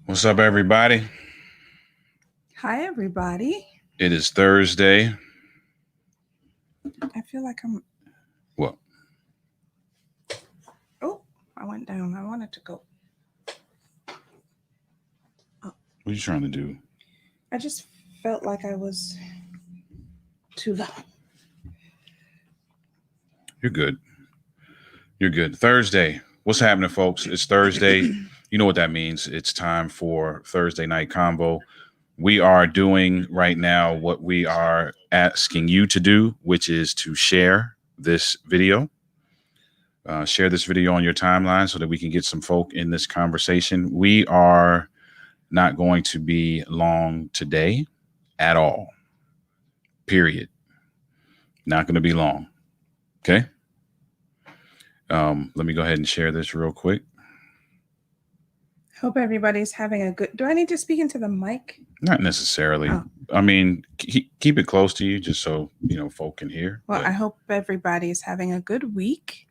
What's up, everybody? Hi, everybody. It is Thursday. I feel like I'm. What? Oh, I went down. I wanted to go. What are you trying to do? I just felt like I was too low. You're good. You're good. Thursday. What's happening, folks? It's Thursday. You know what that means. It's time for Thursday night convo. We are doing right now what we are asking you to do, which is to share this video. Share this video on your timeline so that we can get some folk in this conversation. We are not going to be long today at all. Period. Not going to be long. Okay. Let me go ahead and share this real quick. Hope everybody's having a good. Do I need to speak into the mic? Not necessarily. Oh. I mean, keep it close to you just so, folk can hear. Well, I hope everybody's having a good week.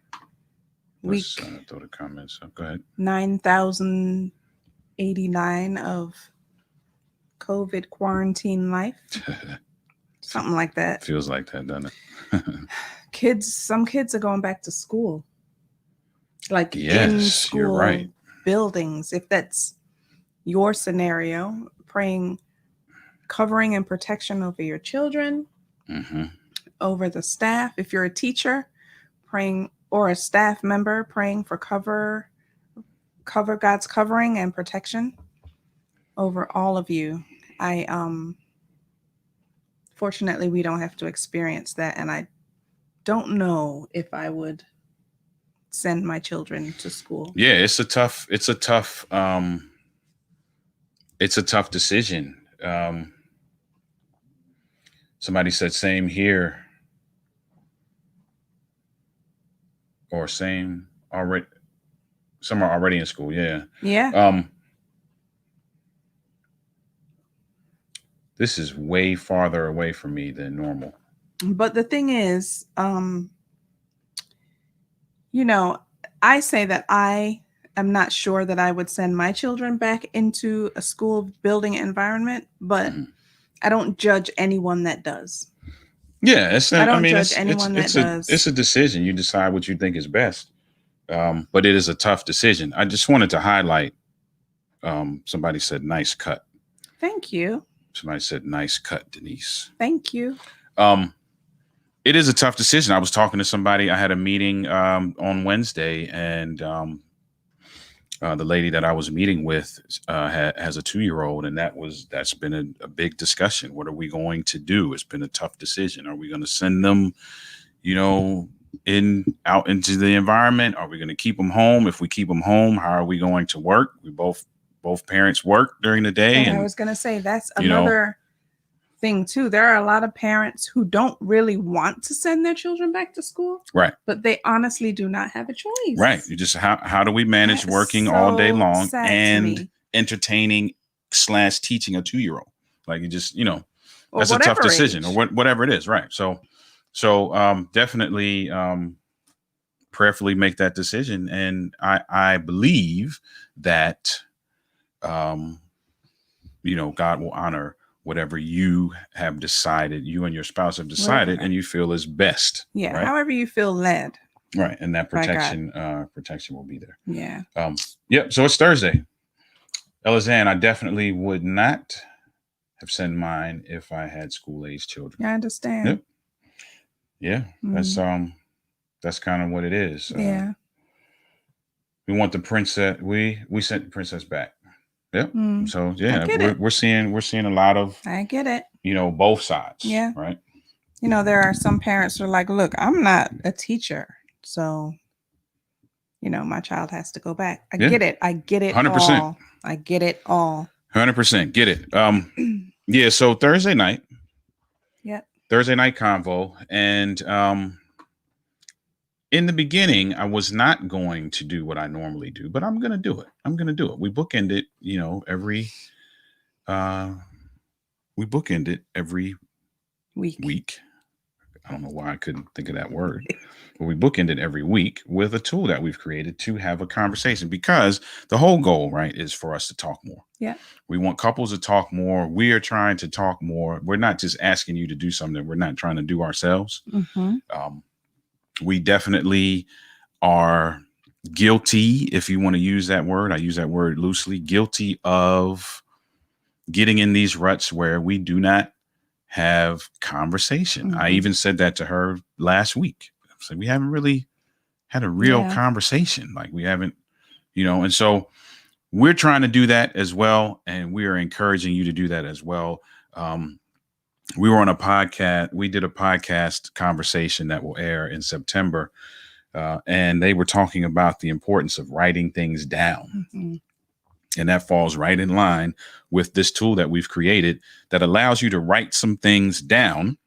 Let's throw the comments up. Go ahead. 9,089 of COVID quarantine life. Something like that. Feels like that, doesn't it? Some kids are going back to school. Like yes, in school you're right. Buildings. If that's your scenario, praying covering and protection over your children, over the staff. If you're a teacher, praying, or a staff member, praying for cover God's covering and protection over all of you. Fortunately, we don't have to experience that, and I don't know if I would send my children to school. Yeah, it's a tough decision. Somebody said same here, or same already. Some are already in school. Yeah. This is way farther away from me than normal. But the thing is, I say that I am not sure that I would send my children back into a school building environment, but I don't judge anyone that does. Yeah, it's a decision. You decide what you think is best. But it is a tough decision. I just wanted to highlight, somebody said, nice cut. Thank you. Somebody said, nice cut, Denise. Thank you. It is a tough decision. I was talking to somebody. I had a meeting on Wednesday, and the lady that I was meeting with has a 2-year-old, and that's been a big discussion. What are we going to do? It's been a tough decision. Are we going to send them, out into the environment? Are we going to keep them home? If we keep them home, how are we going to work? We both parents work during the day. And I was going to say, that's another thing too. There are a lot of parents who don't really want to send their children back to school. Right. But they honestly do not have a choice. Right. You just, how do we manage working all day long and entertaining / teaching a 2-year-old? Like, you just, that's a tough decision, or whatever it is. Right. So definitely prayerfully make that decision. And I believe that, God will honor whatever you have decided, you and your spouse have decided, and you feel is best. Yeah. Right? However you feel led. Right. And that protection will be there. Yeah. Yep. So it's Thursday. Elizanne, I definitely would not have sent mine if I had school-age children. I understand. Yep. Yeah. That's kind of what it is. Yeah. We want the princess. We sent the princess back. Yep. So yeah, we're seeing a lot of. I get it. Both sides. Yeah. Right. There are some parents who are like, look, I'm not a teacher, so my child has to go back. I get it. I get it. 100%. All. I get it all. 100%. Get it. Yeah. So Thursday night. Yeah. Thursday night convo, and in the beginning, I was not going to do what I normally do, but I'm going to do it. We bookend it, every week. I don't know why I couldn't think of that word. But we bookend it every week with a tool that we've created to have a conversation, because the whole goal, right, is for us to talk more. Yeah. We want couples to talk more. We are trying to talk more. We're not just asking you to do something we're not trying to do ourselves. We definitely are guilty, if you want to use that word. I use that word loosely. Guilty of getting in these ruts where we do not have conversation. I even said that to her last week. So we haven't really had a real conversation. Like we haven't, and so we're trying to do that as well. And we are encouraging you to do that as well. We were on a podcast. We did a podcast conversation that will air in September. And they were talking about the importance of writing things down. And that falls right in line with this tool that we've created that allows you to write some things down,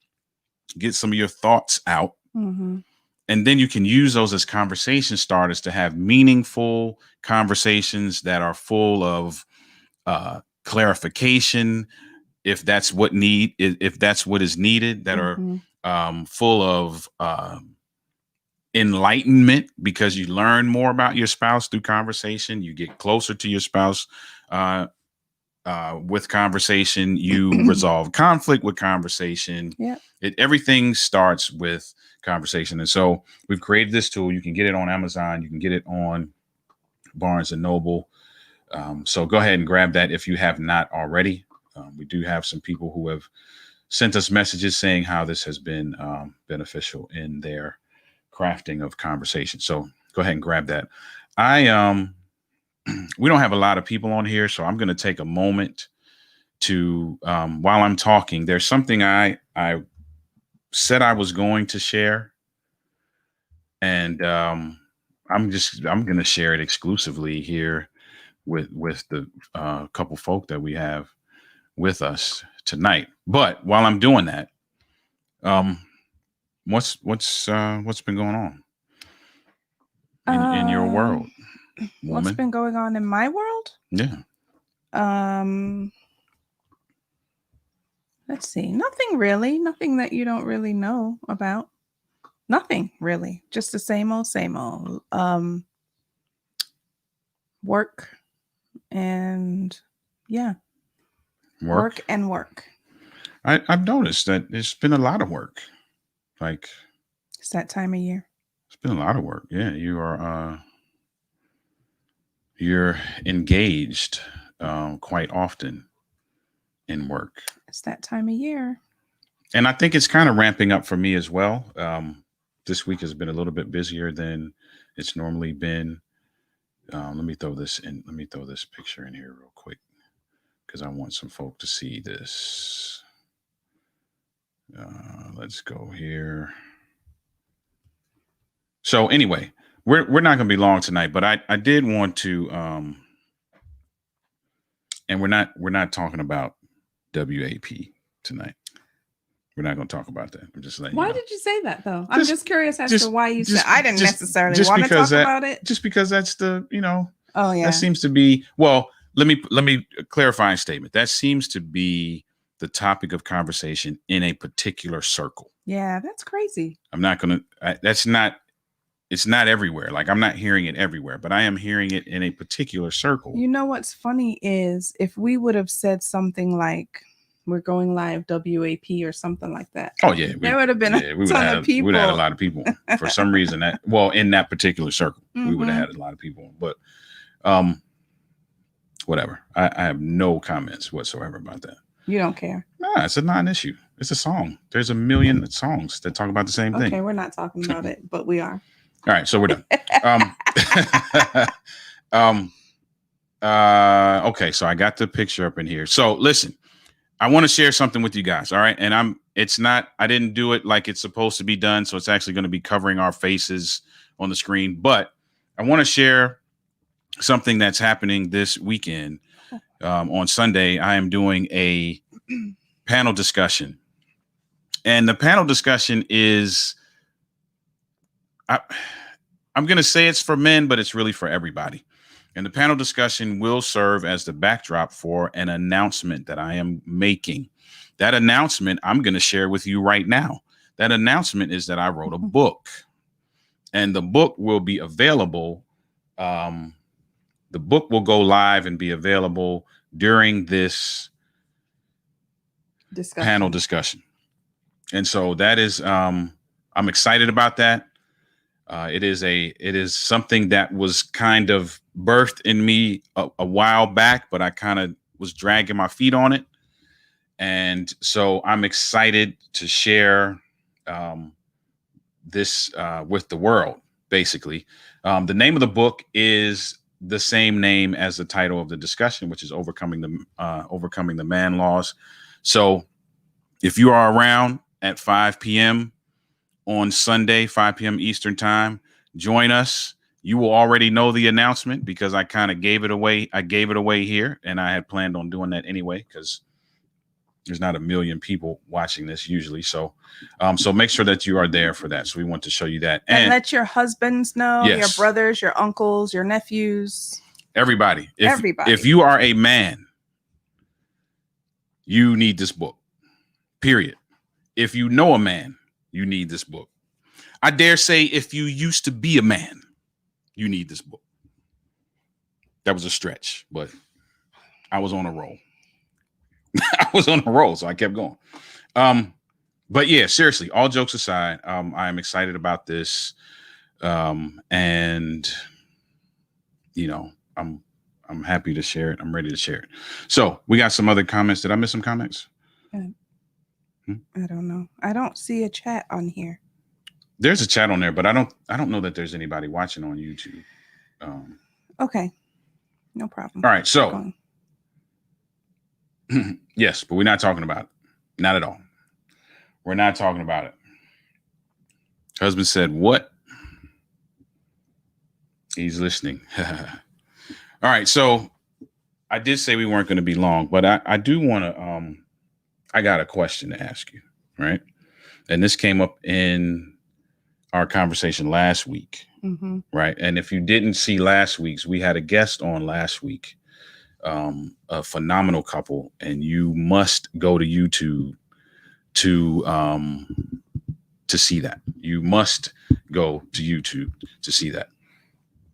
get some of your thoughts out, and then you can use those as conversation starters to have meaningful conversations that are full of clarification, if that's what is needed, that are full of enlightenment, because you learn more about your spouse through conversation. You get closer to your spouse with conversation. You resolve conflict with conversation. Everything starts with conversation. And so we've created this tool. You can get it on Amazon. You can get it on Barnes and Noble. So go ahead and grab that if you have not already. We do have some people who have sent us messages saying how this has been beneficial in their crafting of conversation. So go ahead and grab that. We don't have a lot of people on here, so I'm going to take a moment to, while I'm talking, there's something I said I was going to share, and I'm going to share it exclusively here with the couple folk that we have with us tonight. But while I'm doing that, what's been going on in your world, woman? What's been going on in my world? Yeah. Let's see. Nothing really. Nothing that you don't really know about. Nothing really. Just the same old, same old. Work and work and work. I've noticed that it's been a lot of work. Like, it's that time of year. It's been a lot of work. Yeah, you're engaged quite often in work. It's that time of year. And I think it's kind of ramping up for me as well. This week has been a little bit busier than it's normally been. Let me throw this picture in here real quick, because I want some folk to see this. Let's go here. So anyway, we're not going to be long tonight, but I did want to, and we're not talking about WAP tonight. We're not going to talk about that. I'm just letting you know. Why did you say that though? I'm just curious as to why you said. I didn't necessarily want to talk about it. Just because that's the, Oh yeah. That seems to be, well, let me clarify a statement. That seems to be the topic of conversation in a particular circle. Yeah, that's crazy. It's not everywhere. Like, I'm not hearing it everywhere, but I am hearing it in a particular circle. You know what's funny is if we would have said something like, we're going live WAP or something like that. Oh yeah, there would have been a ton of people. We would have had a lot of people for some reason. In that particular circle, we would have had a lot of people. But whatever. I have no comments whatsoever about that. You don't care? Nah, it's a non-issue. It's a song. There's a million songs that talk about the same thing. Okay, we're not talking about it, but we are. All right, so we're done. Okay, so I got the picture up in here. So listen, I want to share something with you guys. All right. And I didn't do it like it's supposed to be done. So it's actually going to be covering our faces on the screen, but I want to share something that's happening this weekend. On Sunday, I am doing a panel discussion, and the panel discussion is, I'm going to say it's for men, but it's really for everybody. And the panel discussion will serve as the backdrop for an announcement that I am making. That announcement I'm going to share with you right now. That announcement is that I wrote a book, and the book will be available. The book will go live and be available during this panel discussion. And so that is, I'm excited about that. It is something that was kind of birthed in me a while back, but I kind of was dragging my feet on it. And so I'm excited to share this with the world, basically. The name of the book is the same name as the title of the discussion, which is Overcoming the Man Laws. So if you are around at 5 p.m. on Sunday, 5 p.m. Eastern time, join us. You will already know the announcement because I kind of gave it away. I gave it away here, and I had planned on doing that anyway because there's not a million people watching this usually. So make sure that you are there for that. So we want to show you that. And let your husbands know, yes, your brothers, your uncles, your nephews. Everybody. Everybody. If you are a man, you need this book. Period. If you know a man, you need this book. I dare say if you used to be a man, you need this book. That was a stretch, but I was on a roll. So I kept going. But yeah, seriously, all jokes aside, I am excited about this. And you know, I'm happy to share it. I'm ready to share it. So we got some other comments. Did I miss some comments? I don't know. I don't see a chat on here. There's a chat on there, but I don't know that there's anybody watching on YouTube. Okay. No problem. All right. So yes, but we're not talking about it. Not at all. We're not talking about it. Husband said, what? He's listening. All right. So I did say we weren't going to be long, but I do want to, I got a question to ask you, right? And this came up in our conversation last week, right? And if you didn't see last week's, we had a guest on last week, a phenomenal couple, and you must go to YouTube to see that. You must go to YouTube to see that.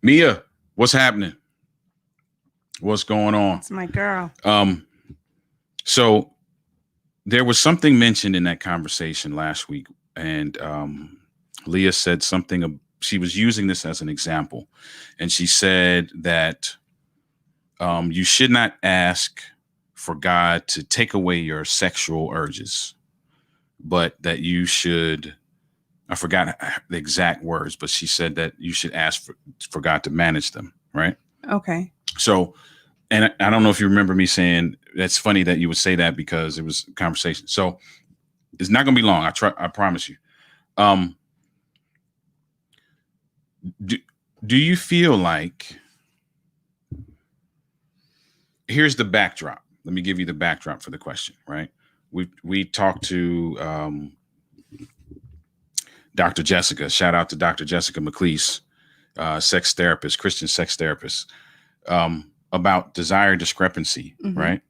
Mia, what's happening? What's going on? It's my girl. So there was something mentioned in that conversation last week, and Leah said something. She was using this as an example, and she said that you should not ask for God to take away your sexual urges, but that you should. I forgot the exact words, but she said that you should ask for God to manage them, right? Okay. So, and I don't know if you remember me saying that's funny that you would say that because it was a conversation. So it's not going to be long. I promise you. Do you feel like, here's the backdrop. Let me give you the backdrop for the question, right? We talked to Dr. Jessica. Shout out to Dr. Jessica McLeese, sex therapist, Christian sex therapist, about desire discrepancy, right?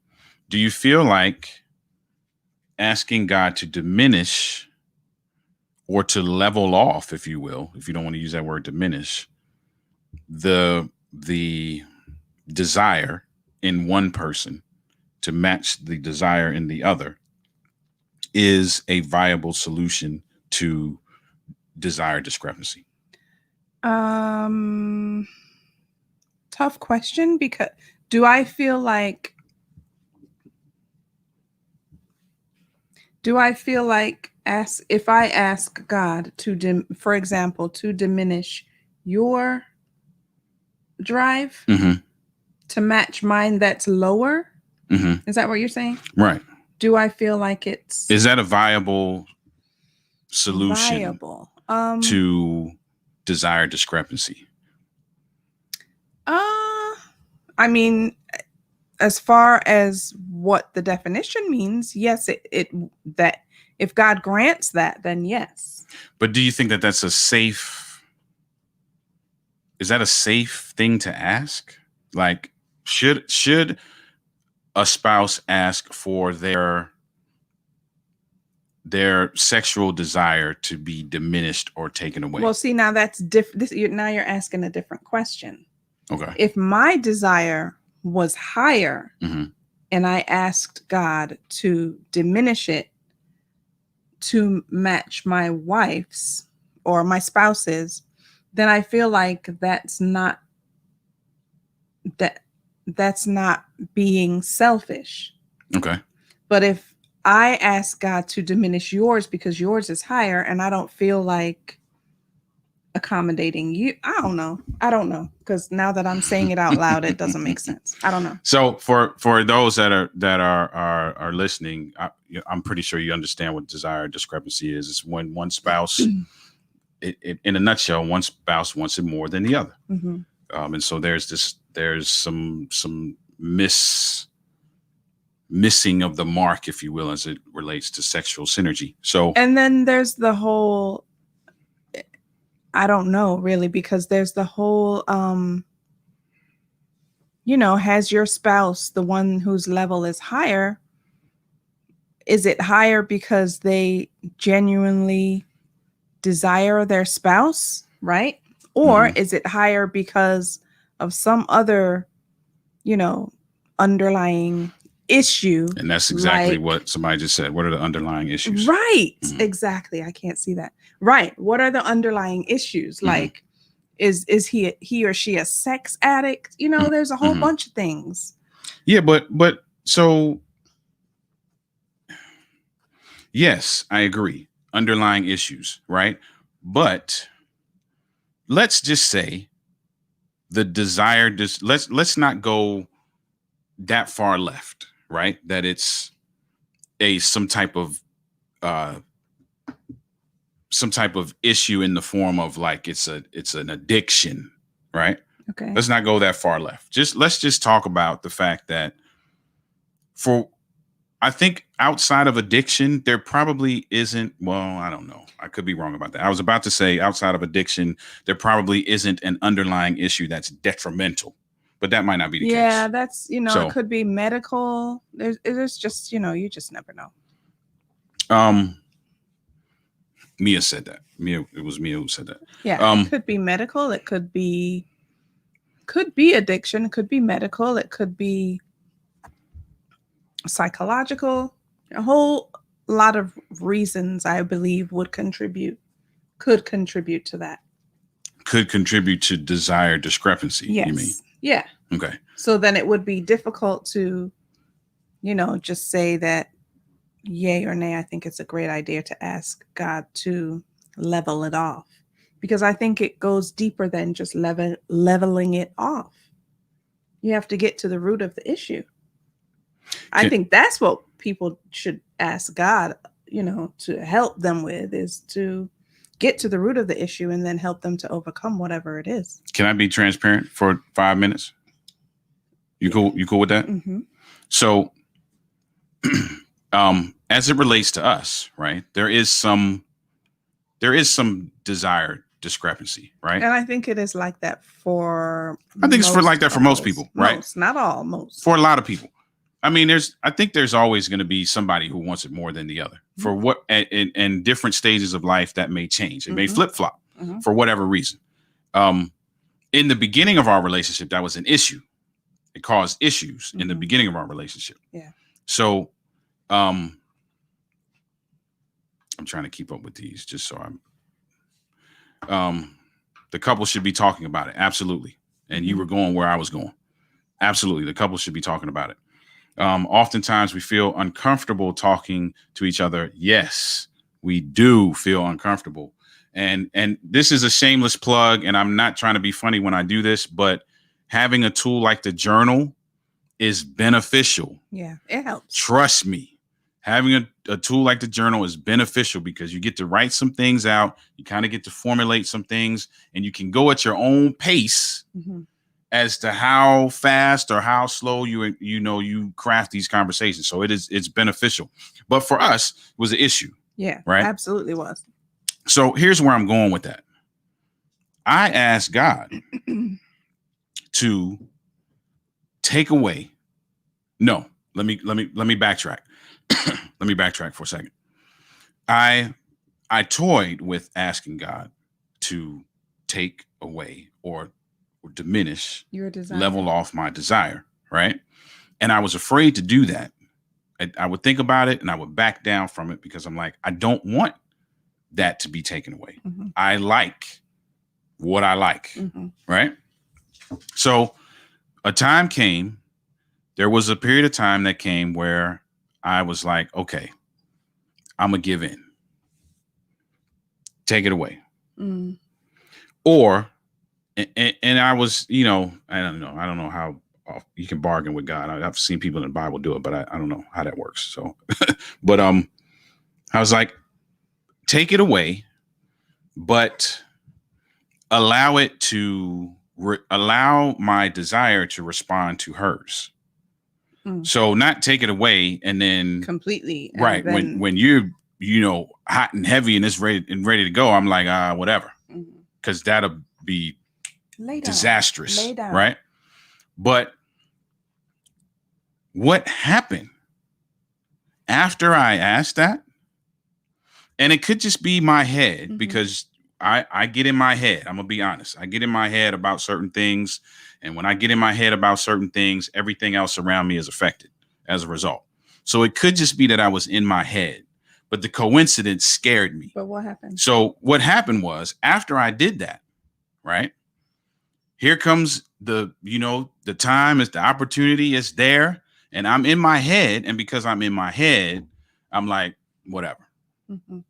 Do you feel like asking God to diminish or to level off, if you will, if you don't want to use that word diminish, the desire in one person to match the desire in the other is a viable solution to desire discrepancy? Tough question, because do I feel like if I ask God to for example, to diminish your drive to match mine that's lower, is that what you're saying? Right. Do I feel like is that a viable solution to desire discrepancy? I mean, as far as what the definition means, yes, that if God grants that, then yes. But do you think that that's is that a safe thing to ask? Like, should a spouse ask for their their sexual desire to be diminished or taken away. Well, see, now that's different. Now you're asking a different question. Okay. If my desire was higher Mm-hmm. and I asked God to diminish it to match my wife's or my spouse's, then I feel like that's not being selfish. Okay. But if I ask God to diminish yours because yours is higher and I don't feel like accommodating you, I don't know, because now that I'm saying it out loud, it doesn't make sense. I don't know. So for those that are listening, I'm pretty sure you understand what desire discrepancy is. It's when one spouse, in a nutshell, one spouse wants it more than the other. Mm-hmm. And so there's some missing of the mark, if you will, as it relates to sexual synergy. So, and then there's the whole, I don't know really, because there's the whole, has your spouse, the one whose level is higher, is it higher because they genuinely desire their spouse, right? Or is it higher because of some other, underlying issue? And that's exactly what somebody just said. What are the underlying issues? Right. Mm-hmm. Exactly. I can't see that. Right. What are the underlying issues? Mm-hmm. Like, is he or she a sex addict? There's a whole bunch of things. Yeah, but so yes, I agree. Underlying issues, right? But let's just say the desire, let's not go that far left, right? That it's some type of issue in the form of like it's an addiction, right? Okay. Let's not go that far left. Let's just talk about the fact that I think outside of addiction, there probably isn't, well, I don't know. I could be wrong about that. I was about to say outside of addiction, there probably isn't an underlying issue that's detrimental, but that might not be the case. Yeah, that's, it could be medical. There's just, you just never know. Mia said that. It was Mia who said that. Yeah, it could be medical. It could be addiction. It could be medical. It could be psychological. A whole lot of reasons, I believe, could contribute to that. Could contribute to desire discrepancy, yes. You mean? Yeah. Okay. So then it would be difficult to, just say that yay or nay. I think it's a great idea to ask God to level it off, because I think it goes deeper than just leveling it off. You have to get to the root of the issue. I think that's what people should ask God, to help them with, is to get to the root of the issue and then help them to overcome whatever it is. Can I be transparent for 5 minutes? You cool with that? Mm-hmm. So, as it relates to us, right, there is some desire discrepancy, right? And I think it is like that for most people, right? Most, not all, most. For a lot of people. I mean, I think there's always going to be somebody who wants it more than the other. For what, in different stages of life, that may change. It may flip-flop for whatever reason. In the beginning of our relationship, that was an issue. It caused issues in the beginning of our relationship. Yeah. So, I'm trying to keep up with these just so the couple should be talking about it. Absolutely. And you were going where I was going. Absolutely. The couple should be talking about it. Oftentimes we feel uncomfortable talking to each other. Yes, we do feel uncomfortable. And this is a shameless plug, and I'm not trying to be funny when I do this, but having a tool like the journal is beneficial. Yeah, it helps. Trust me. Having a tool like the journal is beneficial because you get to write some things out. You kind of get to formulate some things, and you can go at your own pace as to how fast or how slow you craft these conversations. So it's beneficial. But for us, it was an issue. Yeah, right. Absolutely was. So here's where I'm going with that. I asked God to take away. No, let me backtrack. Let me backtrack for a second. I toyed with asking God to take away or diminish, Your desire. level off my desire, right? And I was afraid to do that. I would think about it and I would back down from it because I'm like, I don't want that to be taken away. Mm-hmm. I like what I like, Mm-hmm. right? So a time came, there was a period of time that came where I was like, okay, I'm going to give in. Take it away. Mm. Or, and I was, I don't know how you can bargain with God. I've seen people in the Bible do it, but I don't know how that works. So, but I was like, take it away, but allow it to allow my desire to respond to hers. So not take it away and then completely. Right. Then, when you're, hot and heavy and it's ready to go, I'm like, whatever. Because that'll be disastrous. Lay down. Right. But what happened after I asked that? And it could just be my head because I get in my head. I'm going to be honest. I get in my head about certain things. And when I get in my head about certain things, everything else around me is affected as a result. So it could just be that I was in my head, but the coincidence scared me. But what happened? So what happened was after I did that, right? Here comes the time is the opportunity is there and I'm in my head. And because I'm in my head, I'm like, whatever. Mm-hmm.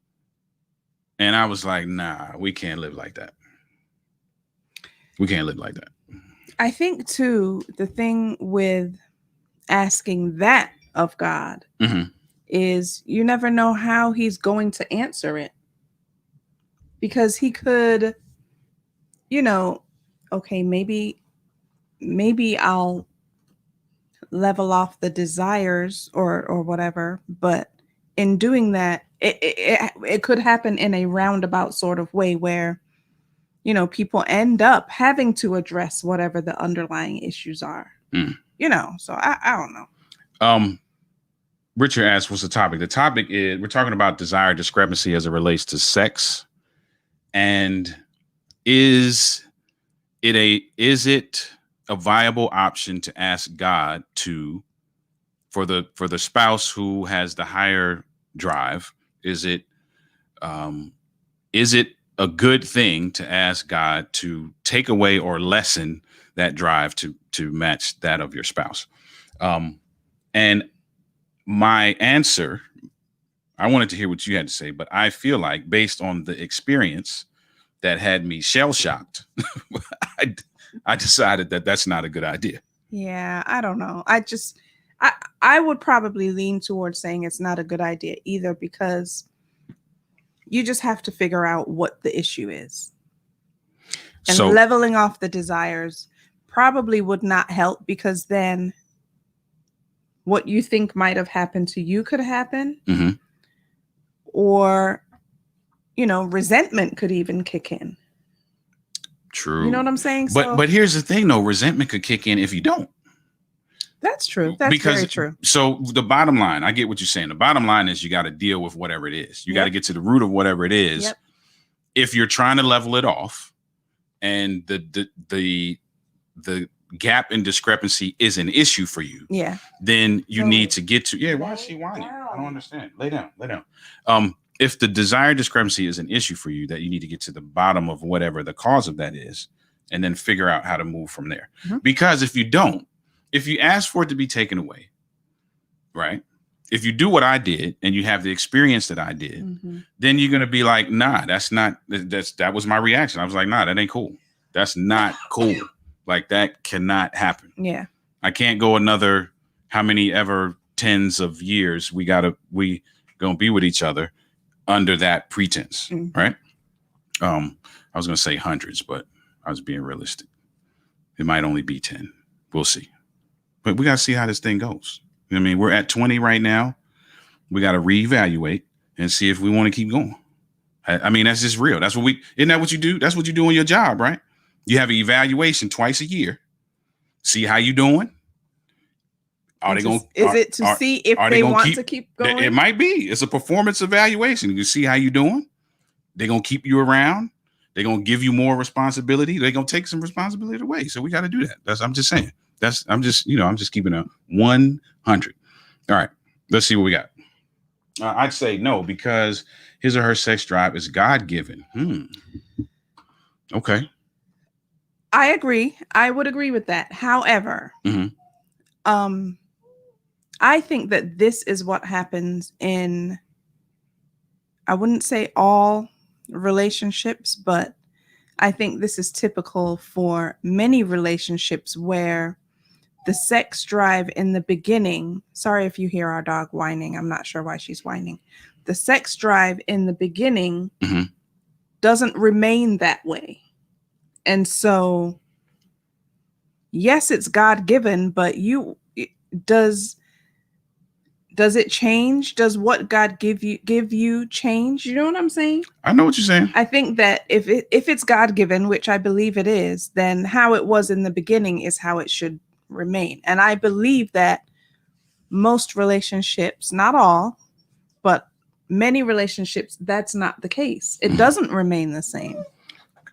And I was like, nah, we can't live like that. We can't live like that. I think, too, the thing with asking that of God is you never know how he's going to answer it. Because he could, okay, maybe I'll level off the desires or whatever. But in doing that, it could happen in a roundabout sort of way where, people end up having to address whatever the underlying issues are. So I don't know. Richard asked, what's the topic? The topic is, we're talking about desire discrepancy as it relates to sex. And is it a viable option to ask God for the spouse who has the higher drive? Is it a good thing to ask God to take away or lessen that drive to match that of your spouse? And my answer, I wanted to hear what you had to say, but I feel like based on the experience that had me shell shocked, I decided that that's not a good idea. Yeah, I don't know. I would probably lean towards saying it's not a good idea either, because you just have to figure out what the issue is. And so, leveling off the desires probably would not help, because then what you think might have happened to you could happen. Mm-hmm. Or, resentment could even kick in. True. You know what I'm saying? But here's the thing, though. Resentment could kick in if you don't. That's true. That's very true. So the bottom line, I get what you're saying. The bottom line is you got to deal with whatever it is. You got to get to the root of whatever it is. Yep. If you're trying to level it off and the gap in discrepancy is an issue for you, then you need to get to, why is she whining? I don't understand. Lay down. If the desired discrepancy is an issue for you, that you need to get to the bottom of whatever the cause of that is, and then figure out how to move from there. Mm-hmm. Because if you don't, if you ask for it to be taken away, right? If you do what I did and you have the experience that I did, then you're going to be like, nah, that was my reaction. I was like, nah, that ain't cool. That's not cool. Like, that cannot happen. Yeah. I can't go another how many ever tens of years we gonna be with each other under that pretense, right? I was gonna say hundreds, but I was being realistic. It might only be 10. We'll see. But we gotta see how this thing goes. You know what I mean? We're at 20 right now. We gotta reevaluate and see if we want to keep going. I mean, that's just real. Isn't that what you do? That's what you do on your job, right? You have an evaluation twice a year. See how you doing. Are they going? Is it to see if they want to keep going? It might be. It's a performance evaluation. You see how you doing. They're gonna keep you around. They're gonna give you more responsibility. They're gonna take some responsibility away. So we got to do that. I'm just saying. I'm just keeping a 100. All right. Let's see what we got. I'd say no, because his or her sex drive is God-given. Okay. I agree. I would agree with that. However, I think that this is what happens in, I wouldn't say all relationships, but I think this is typical for many relationships where the sex drive in the beginning, sorry if you hear our dog whining, I'm not sure why she's whining. The sex drive in the beginning doesn't remain that way. And so, yes, it's God-given, but does it change? Does what God give you change? You know what I'm saying? I know what you're saying. I think that if it's God-given, which I believe it is, then how it was in the beginning is how it should remain. And I believe that most relationships, not all, but many relationships, that's not the case. It doesn't remain the same.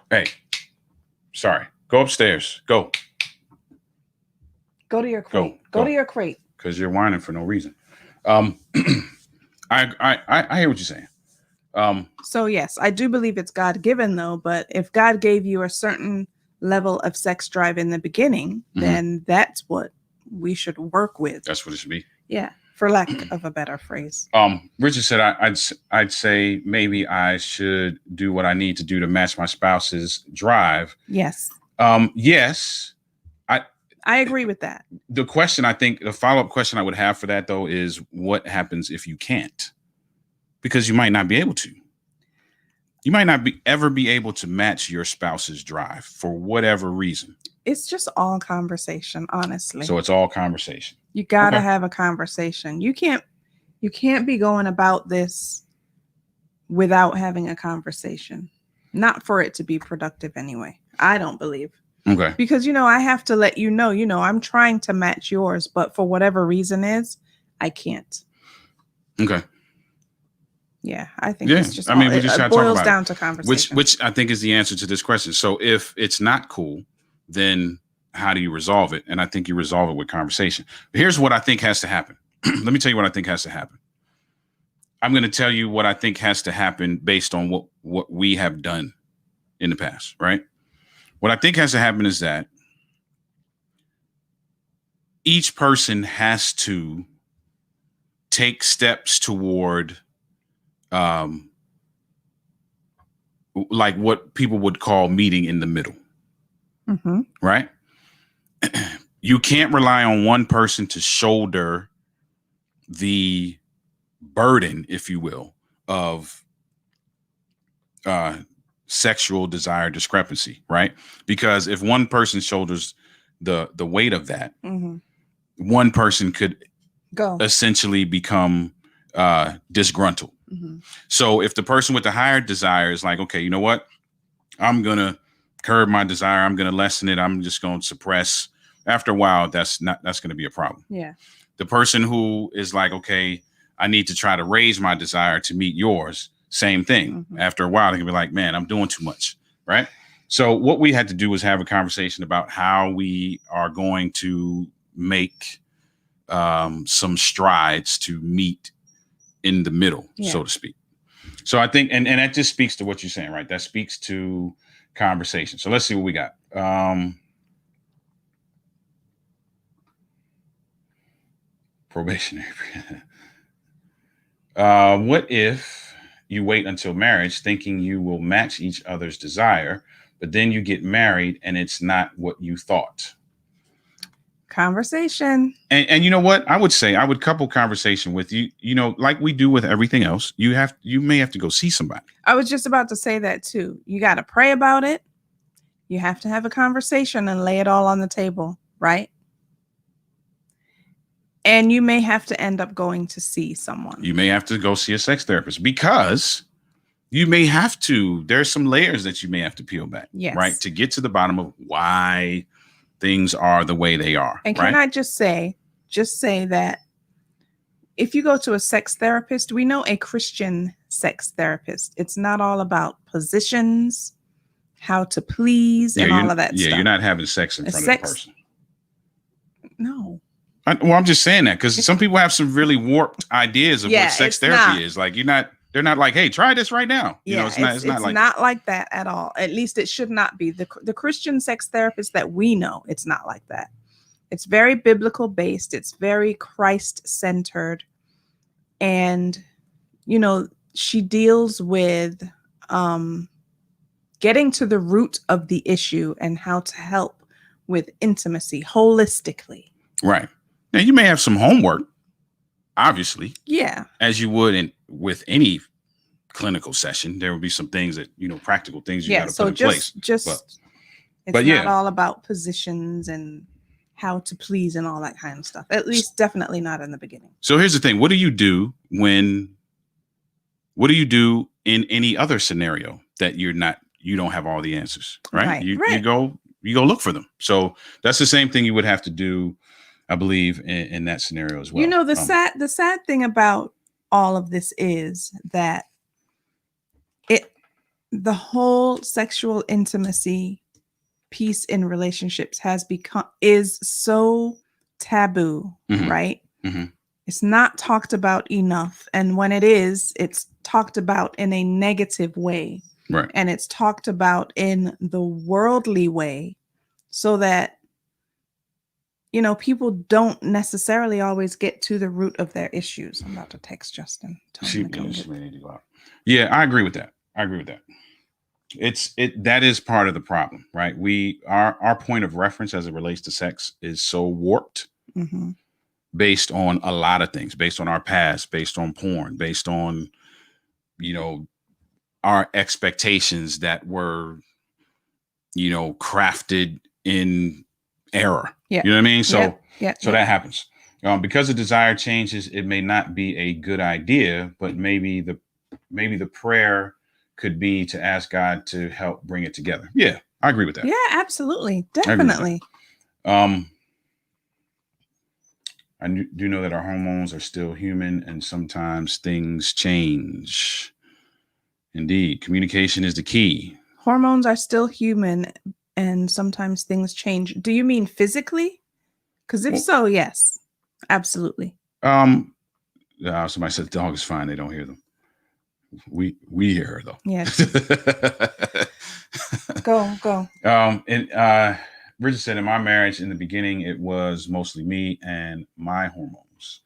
Hey, sorry. Go upstairs. Go to your crate. Go to your crate. Because you're whining for no reason. I hear what you're saying. So yes, I do believe it's God-given though, but if God gave you a certain level of sex drive in the beginning, then that's what we should work with. That's what it should be. Yeah, for lack of a better phrase. Richard said I'd say maybe I should do what I need to do to match my spouse's drive. Yes. Yes. I agree with that. The question, I think, the follow-up question I would have for that, though, is what happens if you can't? Because you might not be able to. You might not ever be able to match your spouse's drive for whatever reason. It's just all conversation, honestly. So it's all conversation. You got to have a conversation. You can't be going about this without having a conversation. Not for it to be productive anyway. I don't believe. Okay. Because, I have to let you know, I'm trying to match yours, but for whatever reason I can't. Okay. Yeah, I think it's just, we just it boils down to conversation. Which I think is the answer to this question. So if it's not cool, then how do you resolve it? And I think you resolve it with conversation. But here's what I think has to happen. Let me tell you what I think has to happen. I'm going to tell you what I think has to happen based on what we have done in the past, right? What I think has to happen is that each person has to take steps toward like what people would call meeting in the middle, right? You can't rely on one person to shoulder the burden, if you will, of sexual desire discrepancy, right? Because if one person shoulders the weight of that, one person could essentially become disgruntled. So if the person with the higher desire is like, okay, you know what? I'm going to curb my desire. I'm going to lessen it. I'm just going to suppress. After a while, that's going to be a problem. Yeah. The person who is like, okay, I need to try to raise my desire to meet yours. Same thing. After a while, they can be like, man, I'm doing too much. Right. So what we had to do was have a conversation about how we are going to make some strides to meet in the middle, so to speak. So I think, and that just speaks to what you're saying, right? That speaks to conversation. So let's see what we got. Probationary. What if you wait until marriage thinking you will match each other's desire, but then you get married and it's not what you thought? Conversation. And you know what? I would couple conversation with you, like we do with everything else. You may have to go see somebody. I was just about to say that too. You got to pray about it. You have to have a conversation and lay it all on the table, right? And you may have to end up going to see someone. You may have to go see a sex therapist because you may have to. There's some layers that you may have to peel back, right? To get to the bottom of why things are the way they are. And can I just say, just say that if you go to a sex therapist, we know a Christian sex therapist. It's not all about positions, how to please, and all of that stuff. You're not having sex in front of the person. No. I'm just saying that because some people have some really warped ideas of what sex therapy is. Like they're not like, hey, try this right now. It's not like that at all. At least it should not be. The Christian sex therapist that we know, it's not like that. It's very biblical based. It's very Christ centered. And, she deals with getting to the root of the issue and how to help with intimacy holistically. Right. Now, you may have some homework, obviously. Yeah. As you would with any clinical session. There would be some things that, practical things you got to put in place. It's not all about positions and how to please and all that kind of stuff. At least definitely not in the beginning. So here's the thing. What do you do in any other scenario that you don't have all the answers, right? You go look for them. So that's the same thing you would have to do, I believe, in that scenario as well. The sad thing about all of this is that the whole sexual intimacy piece in relationships is so taboo, right? Mm-hmm. It's not talked about enough. And when it is, it's talked about in a negative way. Right. And it's talked about in the worldly way so that, people don't necessarily always get to the root of their issues. I'm about to text Justin. Yeah, I agree with that. That is part of the problem, right? Our point of reference as it relates to sex is so warped based on a lot of things, based on our past, based on porn, based on, our expectations that were, crafted in error. Yeah. You know what I mean? So that happens. Because the desire changes, it may not be a good idea, but maybe the prayer could be to ask God to help bring it together. Yeah, I agree with that. Yeah, absolutely. Definitely. I do know that our hormones are still human and sometimes things change. Indeed. Communication is the key. Hormones are still human and sometimes things change. Do you mean physically? Because if so, yes, absolutely. Somebody said the dog is fine. They don't hear them. We hear her though. Yes. Go. And Bridget said, in my marriage in the beginning, it was mostly me and my hormones,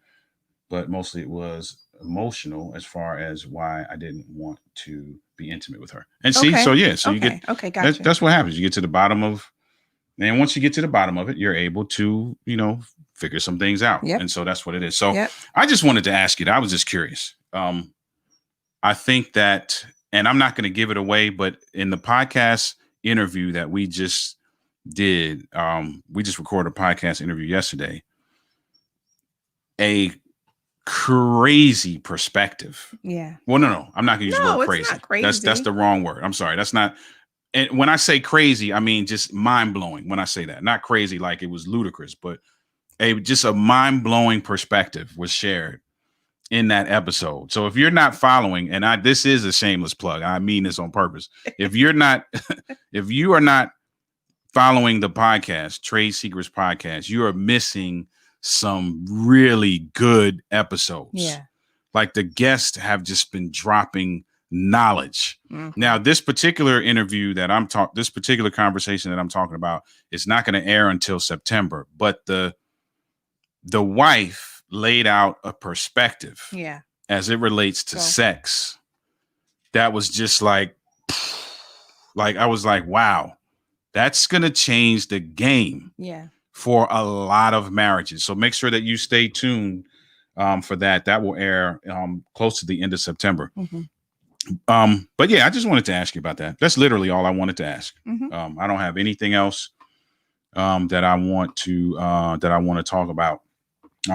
but mostly it was emotional as far as why I didn't want to be intimate with her. And see, you get, gotcha. That's what happens. You get to the bottom and once you get to the bottom of it, you're able to, figure some things out. Yep. And so that's what it is. So I just wanted to ask you, I was just curious. I think that, and I'm not going to give it away, but in the podcast interview that we just did, we just recorded a podcast interview yesterday, a crazy perspective. Yeah. Well, no, I'm not going to use the word crazy. It's not crazy. That's the wrong word. I'm sorry. That's not. And when I say crazy, I mean just mind blowing. When I say that, not crazy like it was ludicrous, but just a mind blowing perspective was shared in that episode. So if you're not following, and this is a shameless plug, I mean this on purpose. If you are not following the podcast, Trade Secrets Podcast, you are missing some really good episodes. Yeah. Like the guests have just been dropping knowledge. Mm-hmm. Now, this particular interview that this particular conversation that I'm talking about is not going to air until September, but the wife laid out a perspective as it relates to sex that was just like I was like, wow, that's going to change the game for a lot of marriages. So make sure that you stay tuned for that. That will air close to the end of September. Mm-hmm. But yeah, I just wanted to ask you about that. That's literally all I wanted to ask. Mm-hmm. I don't have anything else that I want to talk about.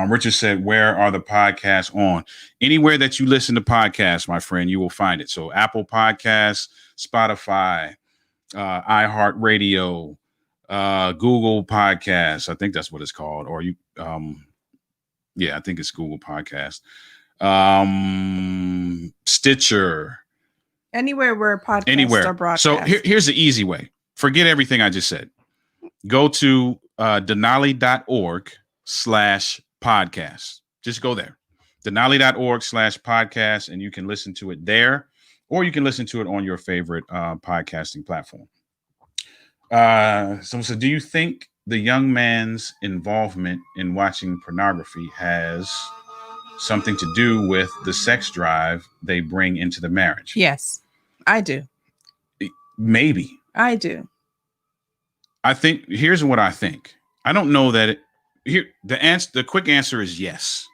Richard said, where are the podcasts on? Anywhere that you listen to podcasts, my friend, you will find it. So Apple Podcasts, Spotify, iHeartRadio, Google Podcasts. I think that's what it's called. Or Yeah, I think it's Google Podcast. Stitcher. Anywhere where podcasts Anywhere. are broadcast. So here's the easy way. Forget everything I just said. Go to denali.org/podcast. Just go there. denali.org/podcast, and you can listen to it there, or you can listen to it on your favorite podcasting platform. So do you think the young man's involvement in watching pornography has something to do with the sex drive they bring into the marriage? Yes, I do. Maybe. I do. I think here's what I think. I don't know that the quick answer is yes.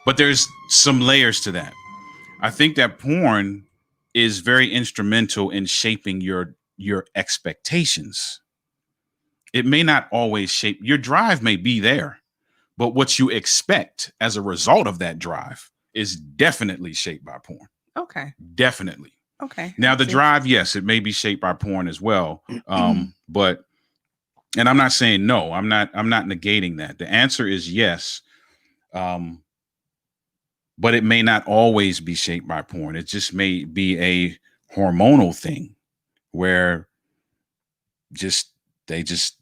But there's some layers to that. I think that porn is very instrumental in shaping your expectations. It may not always shape your drive may be there, but what you expect as a result of that drive is definitely shaped by porn. Okay. Definitely. Okay. Now the drive, yes, it may be shaped by porn as well. But, and I'm not saying no, I'm not negating that. The answer is yes. But it may not always be shaped by porn. It just may be a hormonal thing where they just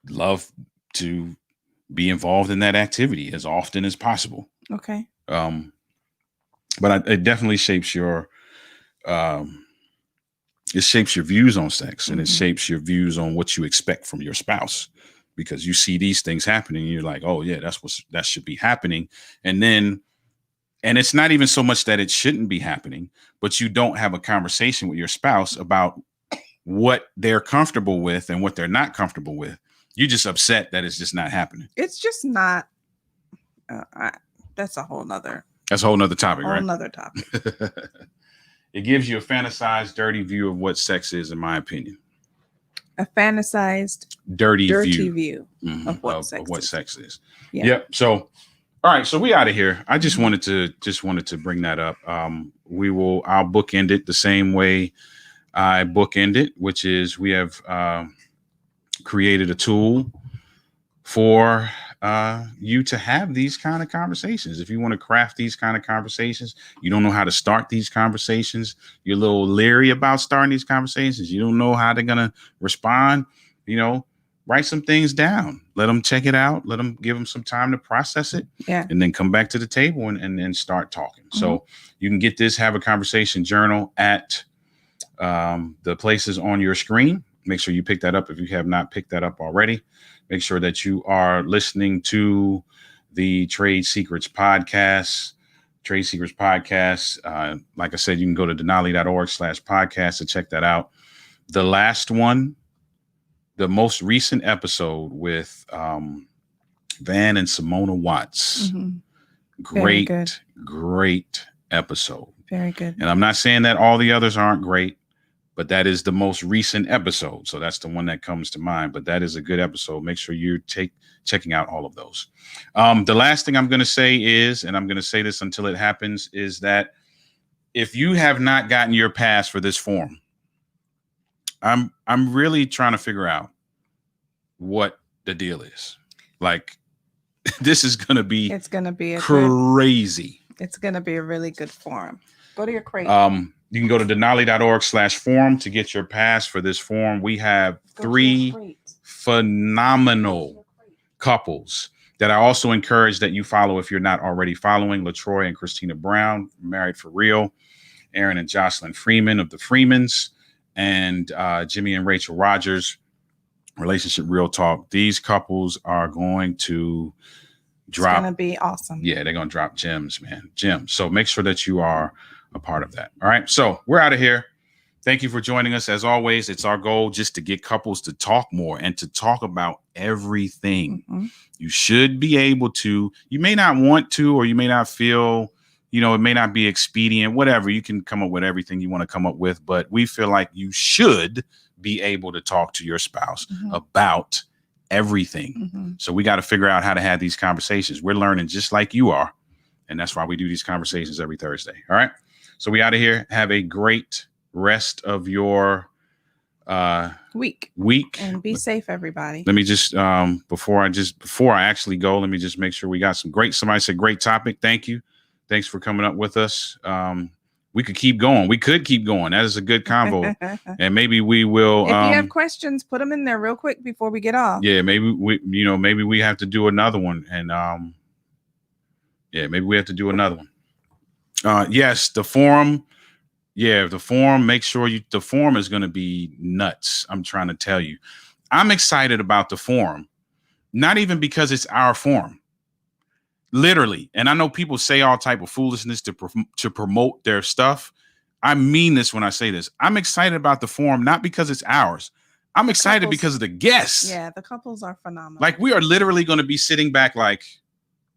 love to be involved in that activity as often as possible. Okay. But it definitely shapes your views on sex, and it shapes your views on what you expect from your spouse, because you see these things happening and you're like, oh yeah, that should be happening. And it's not even so much that it shouldn't be happening, but you don't have a conversation with your spouse about what they're comfortable with and what they're not comfortable with. You're just upset that it's just not happening. It's just not. That's a whole nother topic, right? Whole nother topic. It gives you a fantasized, dirty view of what sex is, in my opinion. A fantasized, dirty view of what sex is. Yeah. Yep. So, all right. So we out of here. I just wanted to bring that up. I'll bookend it the same way I bookend it, which is we have created a tool for you to have these kind of conversations. If you want to craft these kind of conversations, you don't know how to start these conversations, you're a little leery about starting these conversations, you don't know how they're going to respond, write some things down, let them check it out, give them some time to process it, and then come back to the table and start talking. So you can get this Have a Conversation journal at the places on your screen. Make sure you pick that up if you have not picked that up already. Make sure that you are listening to the Trade Secrets podcast. Like I said, you can go to denali.org/podcast to check that out. The last one, the most recent episode with Van and Simona Watts. Great episode. Very good. And I'm not saying that all the others aren't great, but that is the most recent episode. So that's the one that comes to mind. But that is a good episode. Make sure you're checking out all of those. The last thing I'm going to say is, and I'm going to say this until it happens, is that if you have not gotten your pass for this form, I'm really trying to figure out what the deal is. Like, this is going to be crazy. It's going to be a really good forum. Go to your crate. You can go to denali.org/forum to get your pass for this forum. We have 3 phenomenal couples that I also encourage that you follow if you're not already following. LaTroy and Christina Brown, Married for Real. Aaron and Jocelyn Freeman of the Freemans. And Jimmy and Rachel Rogers, Relationship Real Talk. These couples are going to drop. It's going to be awesome. Yeah, they're going to drop gems, man. Gems. So make sure that you are a part of that. All right. So we're out of here. Thank you for joining us. As always, it's our goal just to get couples to talk more and to talk about everything. You should be able to. You may not want to, or you may not feel, it may not be expedient, whatever. You can come up with everything you want to come up with, but we feel like you should be able to talk to your spouse about everything. So we got to figure out how to have these conversations. We're learning just like you are. And that's why we do these conversations every Thursday. All right. So we out of here. Have a great rest of your week. week. And be safe, everybody. Let me just before I actually go, let me just make sure we got somebody said great topic. Thank you. Thanks for coming up with us. We could keep going. We could keep going. That is a good convo. And maybe we will. If you have questions, put them in there real quick before we get off. Yeah, maybe we have to do another one. And maybe we have to do another one. Yes, the forum. Yeah, the forum. Make sure the forum is going to be nuts. I'm trying to tell you. I'm excited about the forum, not even because it's our forum. Literally. And I know people say all type of foolishness to promote their stuff. I mean this when I say this. I'm excited about the forum, not because it's ours. I'm excited because of the guests. Yeah, the couples are phenomenal. Like, we are literally going to be sitting back like,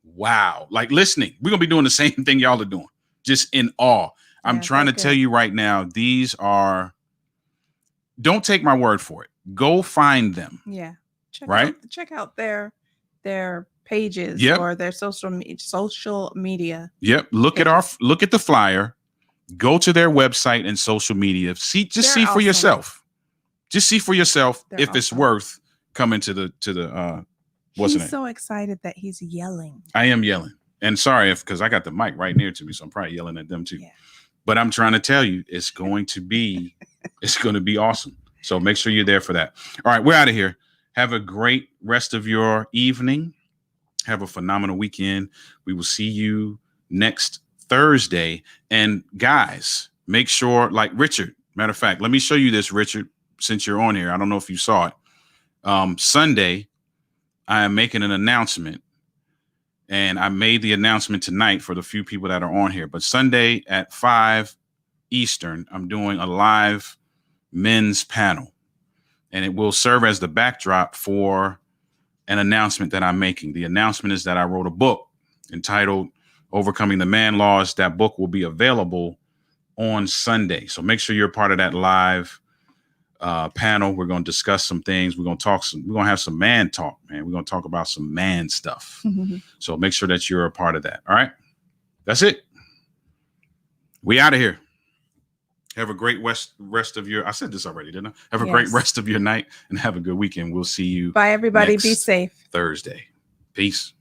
wow, like listening. We're going to be doing the same thing y'all are doing, just in awe. I'm trying to tell you right now, these are, don't take my word for it. Go find them. Yeah. Check out their pages or their social media. Yep. Look at the flyer. Go to their website and social media. See for yourself. Just see for yourself if it's worth coming to the what's He's so excited that he's yelling. I am yelling. And sorry because I got the mic right near to me, so I'm probably yelling at them too. Yeah. But I'm trying to tell you, it's going to be awesome. So make sure you're there for that. All right, we're out of here. Have a great rest of your evening. Have a phenomenal weekend. We will see you next Thursday. And guys, make sure, like Richard, matter of fact, let me show you this, Richard, since you're on here. I don't know if you saw it. Sunday, I am making an announcement. And I made the announcement tonight for the few people that are on here. But Sunday at 5 Eastern, I'm doing a live men's panel. And it will serve as the backdrop for an announcement that I'm making. The announcement is that I wrote a book entitled Overcoming the Man Laws. That book will be available on Sunday. So make sure you're part of that live panel. We're going to discuss some things. We're going to have some man talk, man. We're going to talk about some man stuff. Mm-hmm. So make sure that you're a part of that. All right. That's it. We out of here. Have a great rest of your, I said this already, didn't I? Have a great rest of your night and have a good weekend. We'll see you. Bye, everybody. Be safe. Thursday. Peace.